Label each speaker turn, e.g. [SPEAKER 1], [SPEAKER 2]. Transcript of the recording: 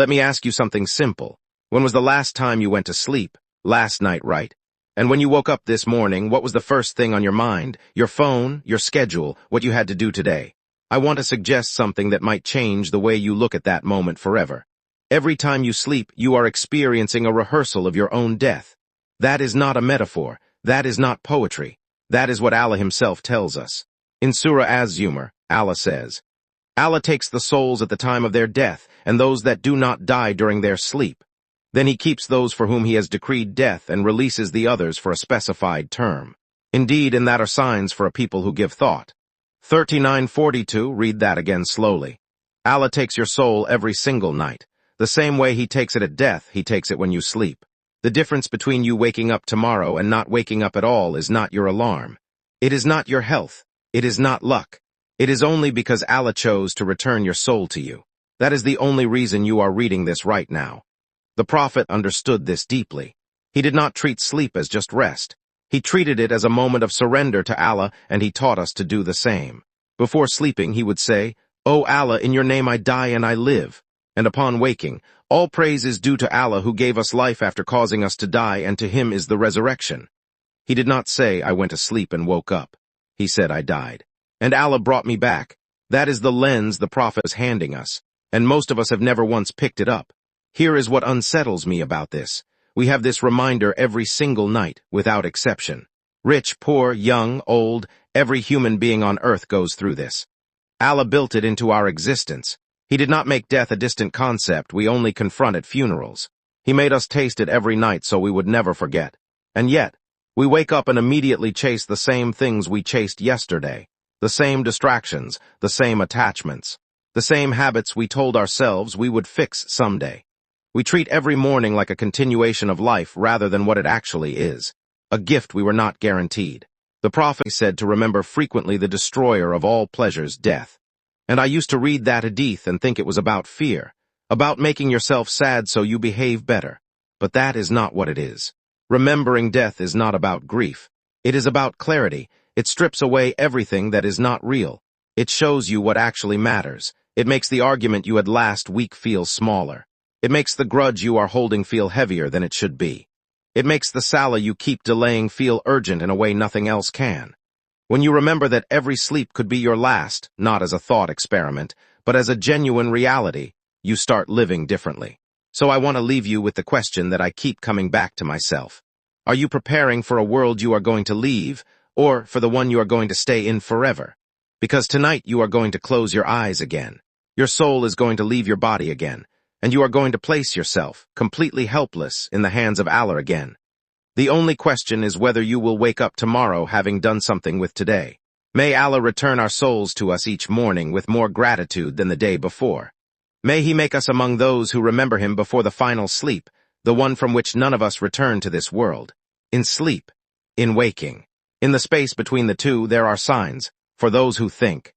[SPEAKER 1] Let me ask you something simple. When was the last time you went to sleep? Last night, right? And when you woke up this morning, what was the first thing on your mind? Your phone, your schedule, what you had to do today. I want to suggest something that might change the way you look at that moment forever. Every time you sleep, you are experiencing a rehearsal of your own death. That is not a metaphor. That is not poetry. That is what Allah himself tells us. In Surah Az-Zumar, Allah says, Allah takes the souls at the time of their death, and those that do not die during their sleep. Then he keeps those for whom he has decreed death and releases the others for a specified term. Indeed, in that are signs for a people who give thought. 39:42, read that again slowly. Allah takes your soul every single night. The same way he takes it at death, he takes it when you sleep. The difference between you waking up tomorrow and not waking up at all is not your alarm. It is not your health. It is not luck. It is only because Allah chose to return your soul to you. That is the only reason you are reading this right now. The Prophet understood this deeply. He did not treat sleep as just rest. He treated it as a moment of surrender to Allah, and he taught us to do the same. Before sleeping, he would say, "O Allah, in your name I die and I live." And upon waking, all praise is due to Allah who gave us life after causing us to die, and to him is the resurrection. He did not say, "I went to sleep and woke up." He said, "I died. And Allah brought me back." That is the lens the Prophet is handing us, and most of us have never once picked it up. Here is what unsettles me about this. We have this reminder every single night, without exception. Rich, poor, young, old, every human being on earth goes through this. Allah built it into our existence. He did not make death a distant concept we only confront at funerals. He made us taste it every night so we would never forget. And yet, we wake up and immediately chase the same things we chased yesterday. The same distractions, the same attachments, the same habits we told ourselves we would fix someday. We treat every morning like a continuation of life rather than what it actually is, a gift we were not guaranteed. The Prophet said to remember frequently the destroyer of all pleasures, death. And I used to read that Hadith and think it was about fear, about making yourself sad so you behave better. But that is not what it is. Remembering death is not about grief. It is about clarity. It strips away everything that is not real. It shows you what actually matters. It makes the argument you had last week feel smaller. It makes the grudge you are holding feel heavier than it should be. It makes the salah you keep delaying feel urgent in a way nothing else can. When you remember that every sleep could be your last, not as a thought experiment, but as a genuine reality, you start living differently. So I want to leave you with the question that I keep coming back to myself. Are you preparing for a world you are going to leave, or for the one you are going to stay in forever? Because tonight you are going to close your eyes again. Your soul is going to leave your body again, and you are going to place yourself, completely helpless, in the hands of Allah again. The only question is whether you will wake up tomorrow having done something with today. May Allah return our souls to us each morning with more gratitude than the day before. May He make us among those who remember Him before the final sleep, the one from which none of us return to this world. In sleep, in waking. In the space between the two there are signs, for those who think.